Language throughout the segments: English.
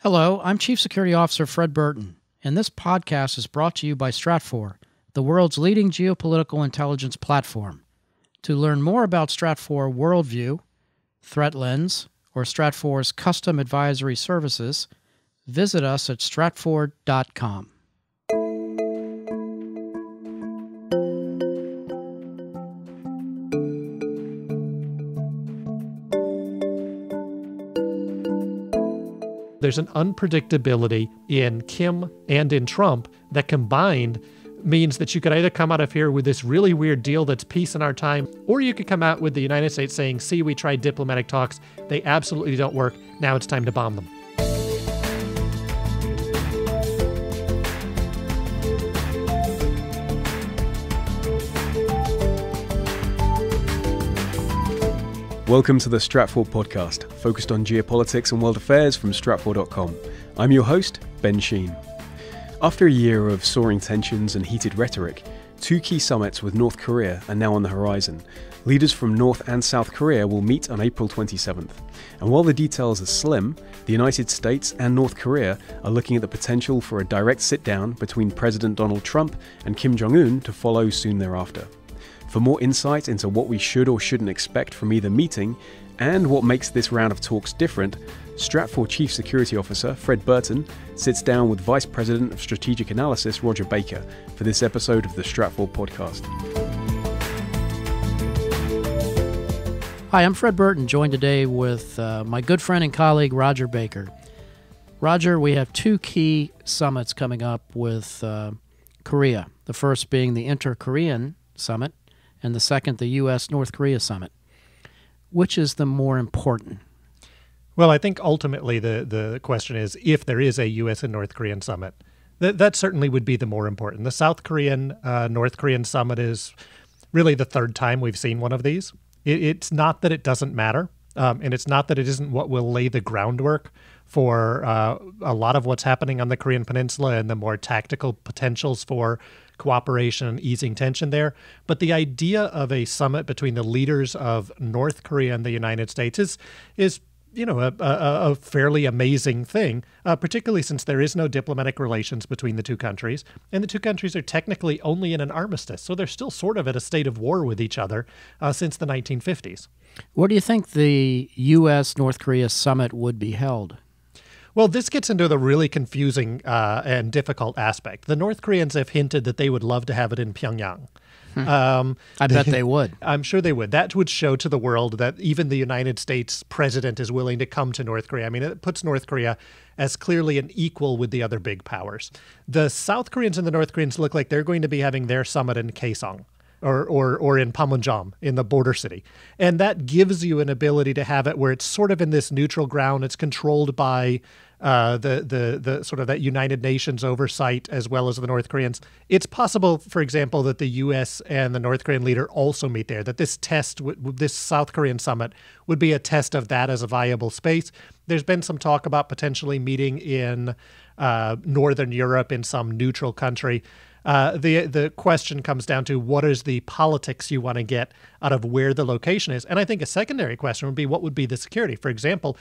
Hello, I'm Chief Security Officer Fred Burton, and this podcast is brought to you by Stratfor, the world's leading geopolitical intelligence platform. To learn more about Stratfor Worldview, Threat Lens, or Stratfor's custom advisory services, visit us at stratfor.com. There's an unpredictability in Kim and in Trump that combined means that you could either come out of here with this really weird deal that's peace in our time, or you could come out with the United States saying, see, we tried diplomatic talks. They absolutely don't work. Now it's time to bomb them. Welcome to the Stratfor Podcast, focused on geopolitics and world affairs from Stratfor.com. I'm your host, Ben Sheen. After a year of soaring tensions and heated rhetoric, two key summits with North Korea are now on the horizon. Leaders from North and South Korea will meet on April 27th. And while the details are slim, the United States and North Korea are looking at the potential for a direct sit-down between President Donald Trump and Kim Jong-un to follow soon thereafter. For more insight into what we should or shouldn't expect from either meeting and what makes this round of talks different, Stratfor Chief Security Officer Fred Burton sits down with Vice President of Strategic Analysis Rodger Baker for this episode of the Stratfor Podcast. Hi, I'm Fred Burton, joined today with my good friend and colleague Rodger Baker. Rodger, we have two key summits coming up with Korea, the first being the Inter-Korean Summit, and the second, the U.S. North Korea Summit. Which is the more important? Well, I think ultimately the question is if there is a U.S. and North Korean summit. That certainly would be the more important. The South Korean, North Korean summit is really the third time we've seen one of these. It's not that it doesn't matter, and it's not that it isn't what will lay the groundwork for a lot of what's happening on the Korean Peninsula and the more tactical potentials for cooperation and easing tension there. But the idea of a summit between the leaders of North Korea and the United States is a fairly amazing thing, particularly since there is no diplomatic relations between the two countries. And the two countries are technically only in an armistice. So they're still sort of at a state of war with each other since the 1950s. Where do you think the U.S. North Korea summit would be held? Well, this gets into the really confusing and difficult aspect. The North Koreans have hinted that they would love to have it in Pyongyang. I bet they would. I'm sure they would. That would show to the world that even the United States president is willing to come to North Korea. I mean, it puts North Korea as clearly an equal with the other big powers. The South Koreans and the North Koreans look like they're going to be having their summit in Kaesong. Or in Panmunjom, in the border city. And that gives you an ability to have it where it's sort of in this neutral ground. It's controlled by the sort of that United Nations oversight as well as the North Koreans. It's possible, for example, that the U.S. and the North Korean leader also meet there, that this this South Korean summit would be a test of that as a viable space. There's been some talk about potentially meeting in Northern Europe in some neutral country. The question comes down to what is the politics you want to get out of where the location is. And I think a secondary question would be what would be the security? For example,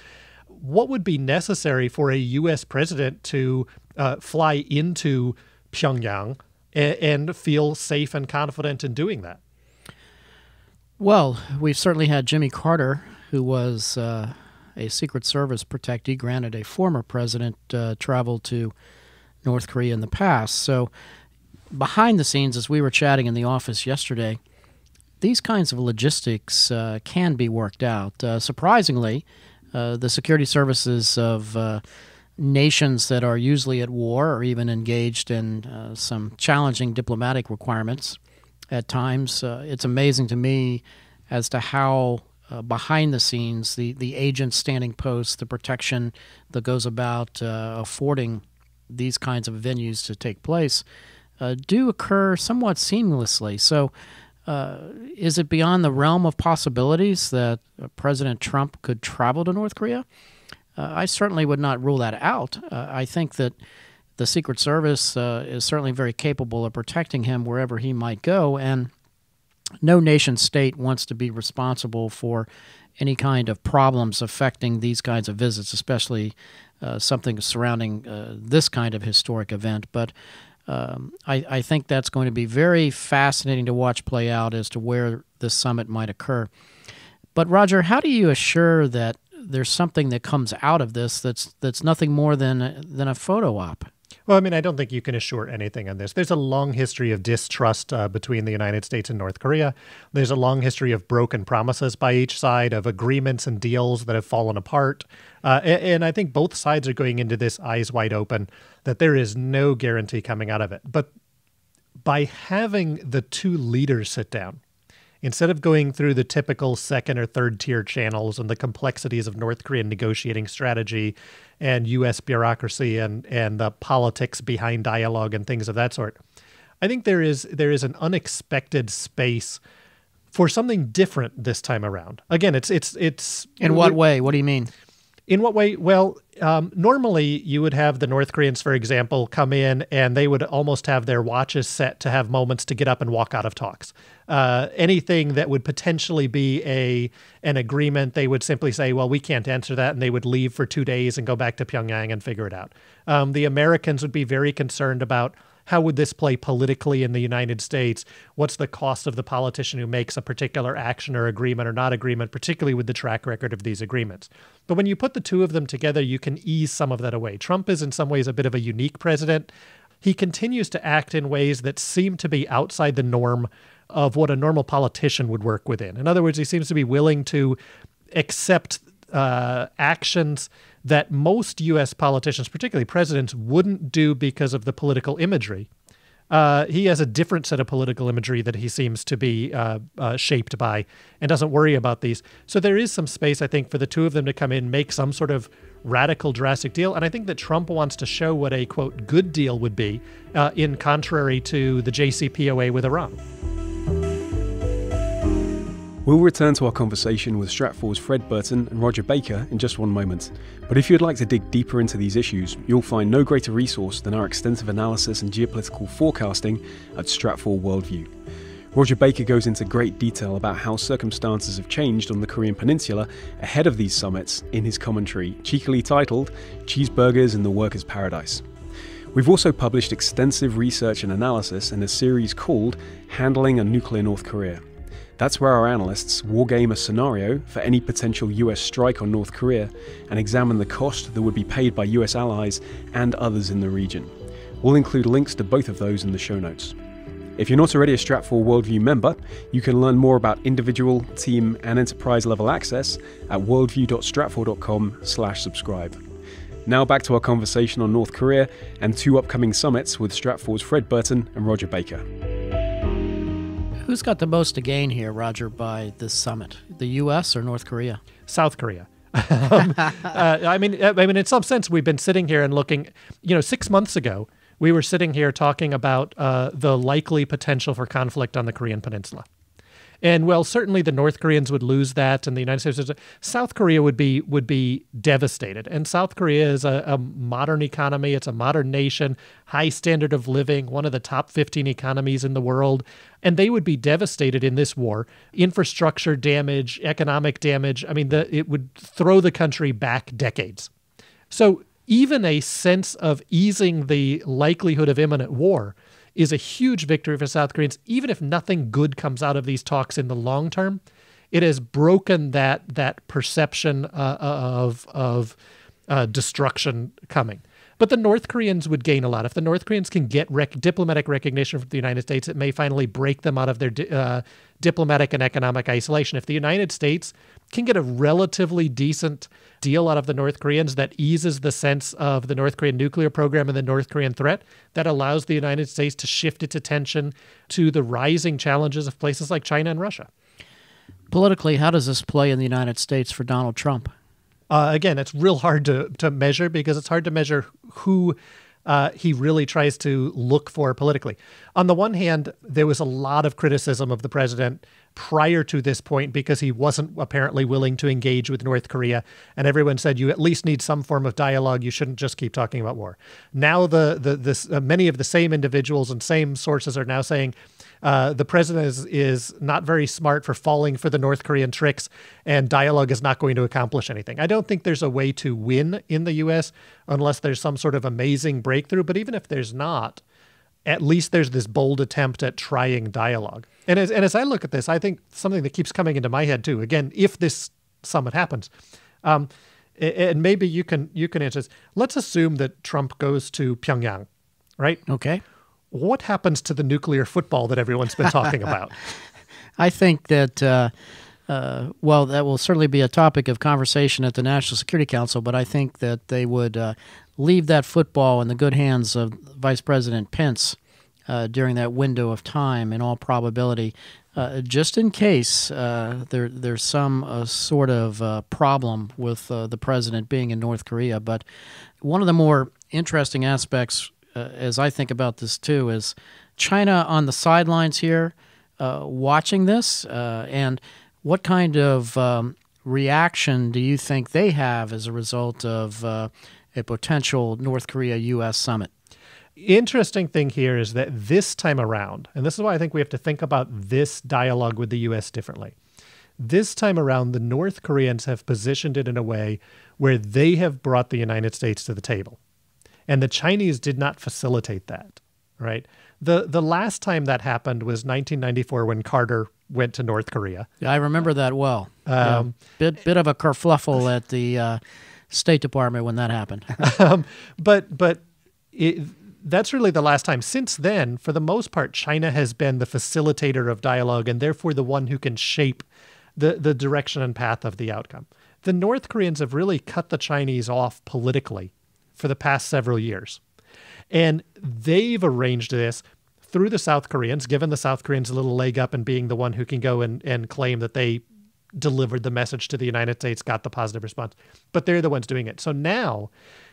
what would be necessary for a U.S. president to fly into Pyongyang and feel safe and confident in doing that? Well, we've certainly had Jimmy Carter, who was a Secret Service protectee, granted a former president, travel to North Korea in the past. So behind the scenes, as we were chatting in the office yesterday, these kinds of logistics can be worked out. Surprisingly, the security services of nations that are usually at war or even engaged in some challenging diplomatic requirements at times, it's amazing to me as to how behind the scenes the agents standing posts, the protection that goes about affording these kinds of venues to take place do occur somewhat seamlessly. So is it beyond the realm of possibilities that President Trump could travel to North Korea? I certainly would not rule that out. I think that the Secret Service is certainly very capable of protecting him wherever he might go, and no nation state wants to be responsible for any kind of problems affecting these kinds of visits, especially something surrounding this kind of historic event. But I think that's going to be very fascinating to watch play out as to where this summit might occur. But Rodger, how do you assure that there's something that comes out of this that's nothing more than a photo op? Well, I mean, I don't think you can assure anything on this. There's a long history of distrust between the United States and North Korea. There's a long history of broken promises by each side, of agreements and deals that have fallen apart. And I think both sides are going into this eyes wide open that there is no guarantee coming out of it. But by having the two leaders sit down, instead of going through the typical second or third tier channels and the complexities of North Korean negotiating strategy and U.S. bureaucracy and the politics behind dialogue and things of that sort, I think there is an unexpected space for something different this time around. Again, it's In what way? What do you mean? In what way? Well, normally you would have the North Koreans, for example, come in and they would almost have their watches set to have moments to get up and walk out of talks. Anything that would potentially be an agreement, they would simply say, well, we can't answer that, and they would leave for 2 days and go back to Pyongyang and figure it out. The Americans would be very concerned about how would this play politically in the United States? What's the cost of the politician who makes a particular action or agreement or not agreement, particularly with the track record of these agreements? But when you put the two of them together, you can ease some of that away. Trump is in some ways a bit of a unique president. He continues to act in ways that seem to be outside the norm of what a normal politician would work within. In other words, he seems to be willing to accept actions that most U.S. politicians, particularly presidents, wouldn't do because of the political imagery. He has a different set of political imagery that he seems to be shaped by and doesn't worry about these. So there is some space, I think, for the two of them to come in, make some sort of radical, drastic deal. And I think that Trump wants to show what a, quote, good deal would be, in contrary to the JCPOA with Iran. We'll return to our conversation with Stratfor's Fred Burton and Rodger Baker in just one moment. But if you'd like to dig deeper into these issues, you'll find no greater resource than our extensive analysis and geopolitical forecasting at Stratfor Worldview. Rodger Baker goes into great detail about how circumstances have changed on the Korean Peninsula ahead of these summits in his commentary, cheekily titled Cheeseburgers in the Workers' Paradise. We've also published extensive research and analysis in a series called Handling a Nuclear North Korea. That's where our analysts wargame a scenario for any potential US strike on North Korea and examine the cost that would be paid by US allies and others in the region. We'll include links to both of those in the show notes. If you're not already a Stratfor Worldview member, you can learn more about individual, team, and enterprise level access at worldview.stratfor.com/subscribe. Now back to our conversation on North Korea and two upcoming summits with Stratfor's Fred Burton and Rodger Baker. Who's got the most to gain here, Rodger, by this summit? The U.S. or North Korea? South Korea. I mean, in some sense, we've been sitting here and looking, 6 months ago, we were sitting here talking about the likely potential for conflict on the Korean Peninsula. And well, certainly the North Koreans would lose that, and the United States, South Korea would be devastated. And South Korea is a modern economy. It's a modern nation, high standard of living, one of the top 15 economies in the world. And they would be devastated in this war. Infrastructure damage, economic damage. I mean, it would throw the country back decades. So even a sense of easing the likelihood of imminent war is a huge victory for South Koreans. Even if nothing good comes out of these talks in the long term, it has broken that perception of destruction coming. But the North Koreans would gain a lot. If the North Koreans can get diplomatic recognition from the United States, it may finally break them out of their diplomatic and economic isolation. If the United States can get a relatively decent deal out of the North Koreans that eases the sense of the North Korean nuclear program and the North Korean threat, that allows the United States to shift its attention to the rising challenges of places like China and Russia. Politically, how does this play in the United States for Donald Trump? Again, it's real hard to measure because it's hard to measure who he really tries to look for politically. On the one hand, there was a lot of criticism of the president prior to this point because he wasn't apparently willing to engage with North Korea. And everyone said, you at least need some form of dialogue. You shouldn't just keep talking about war. Now, many of the same individuals and same sources are now saying the president is not very smart for falling for the North Korean tricks, and dialogue is not going to accomplish anything. I don't think there's a way to win in the U.S. unless there's some sort of amazing breakthrough. But even if there's not, at least there's this bold attempt at trying dialogue. And as I look at this, I think something that keeps coming into my head too, again, if this summit happens, and maybe you can answer this. Let's assume that Trump goes to Pyongyang, right? Okay. What happens to the nuclear football that everyone's been talking about? I think that, that will certainly be a topic of conversation at the National Security Council, but I think that they would leave that football in the good hands of Vice President Pence during that window of time, in all probability, just in case there's some sort of problem with the president being in North Korea. But one of the more interesting aspects, as I think about this too, is China on the sidelines here watching this, and what kind of reaction do you think they have as a result of a potential North Korea-U.S. summit? Interesting thing here is that this time around, and this is why I think we have to think about this dialogue with the U.S. differently. This time around, the North Koreans have positioned it in a way where they have brought the United States to the table. And the Chinese did not facilitate that, right? The last time that happened was 1994 when Carter went to North Korea. Yeah, I remember that well. Bit of a kerfluffle at the State Department when that happened. That's really the last time. Since then, for the most part, China has been the facilitator of dialogue and therefore the one who can shape the direction and path of the outcome. The North Koreans have really cut the Chinese off politically for the past several years. And they've arranged this through the South Koreans, given the South Koreans a little leg up in being the one who can go and claim that they delivered the message to the United States, got the positive response. But they're the ones doing it. So now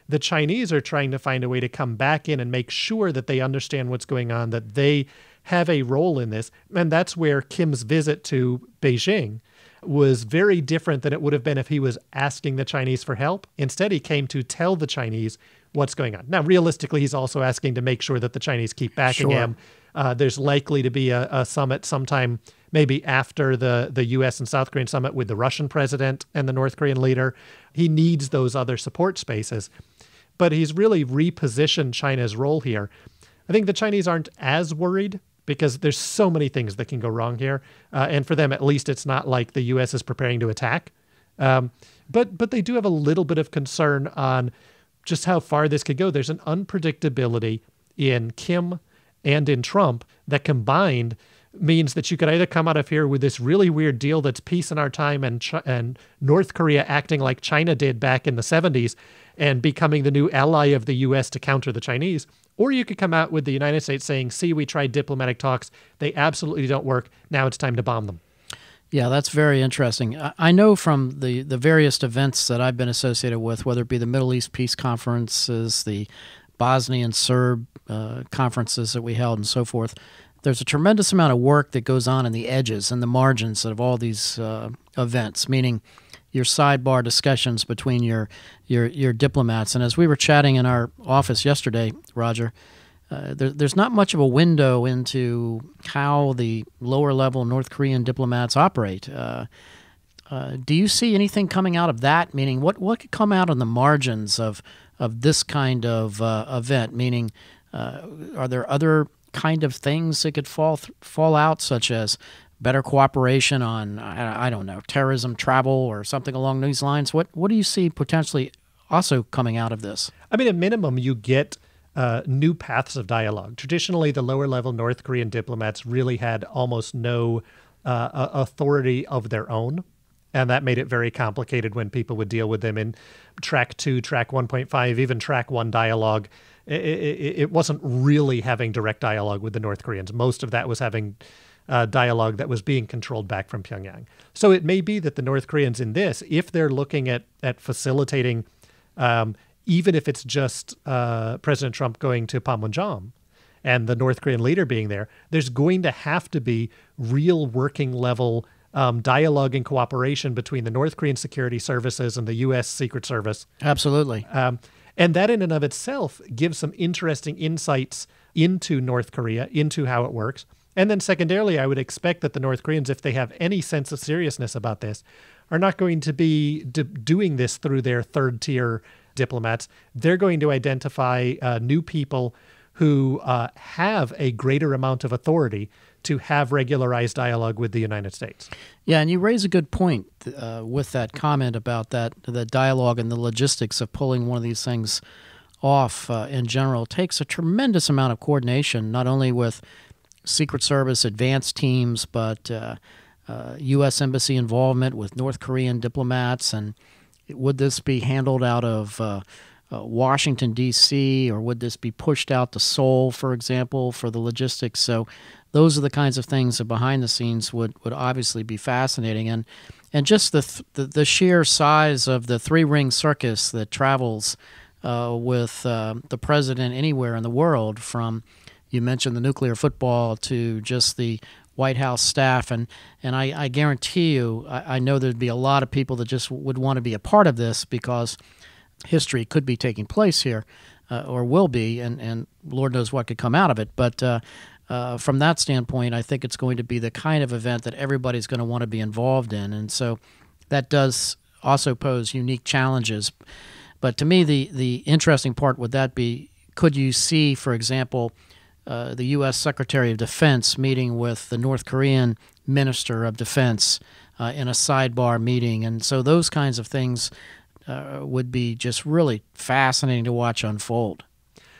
the Chinese are trying to find a way to come back in and make sure that they understand what's going on, that they have a role in this. And that's where Kim's visit to Beijing was very different than it would have been if he was asking the Chinese for help. Instead, he came to tell the Chinese what's going on. Now, realistically, he's also asking to make sure that the Chinese keep backing him. There's likely to be a summit sometime maybe after the U.S. and South Korean summit with the Russian president and the North Korean leader. He needs those other support spaces. But he's really repositioned China's role here. I think the Chinese aren't as worried because there's so many things that can go wrong here. And for them, at least, it's not like the U.S. is preparing to attack. But they do have a little bit of concern on just how far this could go. There's an unpredictability in Kim and in Trump that combined means that you could either come out of here with this really weird deal that's peace in our time and North Korea acting like China did back in the 70s and becoming the new ally of the U.S. to counter the Chinese, or you could come out with the United States saying, see, we tried diplomatic talks. They absolutely don't work. Now it's time to bomb them. Yeah, that's very interesting. I know from the various events that I've been associated with, whether it be the Middle East Peace Conferences, the Bosnian Serb conferences that we held and so forth, there's a tremendous amount of work that goes on in the edges and the margins of all these events, meaning your sidebar discussions between your diplomats. And as we were chatting in our office yesterday, Roger, there's not much of a window into how the lower-level North Korean diplomats operate. Do you see anything coming out of that? Meaning, what could come out on the margins of this kind of event? Meaning, are there other kind of things that could fall out, such as better cooperation on, I don't know, terrorism, travel, or something along these lines? What do you see potentially also coming out of this? I mean, at minimum, you get new paths of dialogue. Traditionally, the lower-level North Korean diplomats really had almost no authority of their own, and that made it very complicated when people would deal with them in track 2, track 1.5, even track 1 dialogue. It wasn't really having direct dialogue with the North Koreans. Most of that was having dialogue that was being controlled back from Pyongyang. So it may be that the North Koreans in this, if they're looking at facilitating, even if it's just President Trump going to Panmunjom and the North Korean leader being there, there's going to have to be real working level dialogue and cooperation between the North Korean security services and the U.S. Secret Service. Absolutely. And that in and of itself gives some interesting insights into North Korea, into how it works. And then secondarily, I would expect that the North Koreans, if they have any sense of seriousness about this, are not going to be doing this through their third-tier diplomats. They're going to identify new people who have a greater amount of authority to have regularized dialogue with the United States. Yeah, and you raise a good point with that comment about the dialogue and the logistics of pulling one of these things off in general. It takes a tremendous amount of coordination, not only with Secret Service advanced teams, but U.S. Embassy involvement with North Korean diplomats. And would this be handled out of Washington, D.C., or would this be pushed out to Seoul, for example, for the logistics? So those are the kinds of things that behind the scenes would obviously be fascinating. And just the sheer size of the three-ring circus that travels with the president anywhere in the world, from, you mentioned the nuclear football, to just the White House staff. And I guarantee you, I know there'd be a lot of people that just would want to be a part of this, because history could be taking place here, or will be, and Lord knows what could come out of it. But from that standpoint, I think it's going to be the kind of event that everybody's going to want to be involved in. And so that does also pose unique challenges. But to me, the interesting part would that be, could you see, for example, the U.S. Secretary of Defense meeting with the North Korean Minister of Defense in a sidebar meeting? And so those kinds of things would be just really fascinating to watch unfold.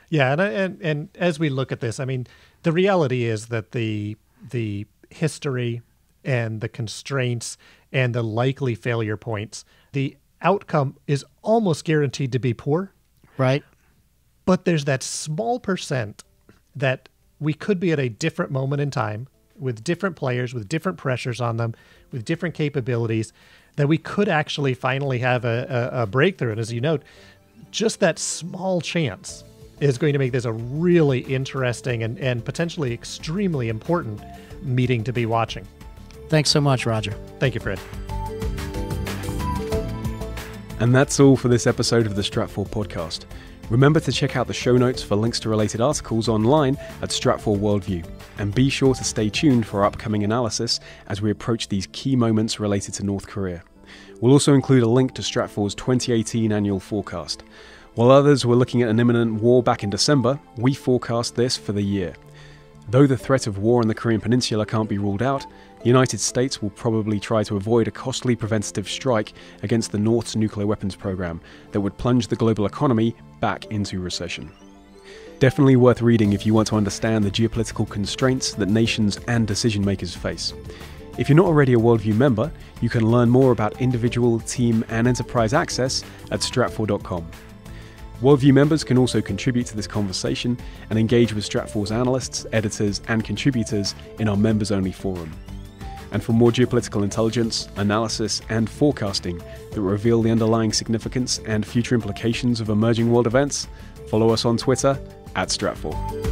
Yeah, and as we look at this, I mean, the reality is that the history and the constraints and the likely failure points, the outcome is almost guaranteed to be poor. Right. But there's that small percent that we could be at a different moment in time with different players, with different pressures on them, with different capabilities, that we could actually finally have a breakthrough. And as you note, just that small chance is going to make this a really interesting and potentially extremely important meeting to be watching. Thanks so much, Roger. Thank you, Fred. And that's all for this episode of the Stratfor Podcast. Remember to check out the show notes for links to related articles online at Stratfor Worldview, and be sure to stay tuned for our upcoming analysis as we approach these key moments related to North Korea. We'll also include a link to Stratfor's 2018 annual forecast. While others were looking at an imminent war back in December, we forecast this for the year. Though the threat of war on the Korean Peninsula can't be ruled out, the United States will probably try to avoid a costly preventative strike against the North's nuclear weapons program that would plunge the global economy back into recession. Definitely worth reading if you want to understand the geopolitical constraints that nations and decision makers face. If you're not already a Worldview member, you can learn more about individual, team, and enterprise access at stratfor.com. Worldview members can also contribute to this conversation and engage with Stratfor's analysts, editors, and contributors in our members-only forum. And for more geopolitical intelligence, analysis, and forecasting that reveal the underlying significance and future implications of emerging world events, follow us on Twitter @Stratfor.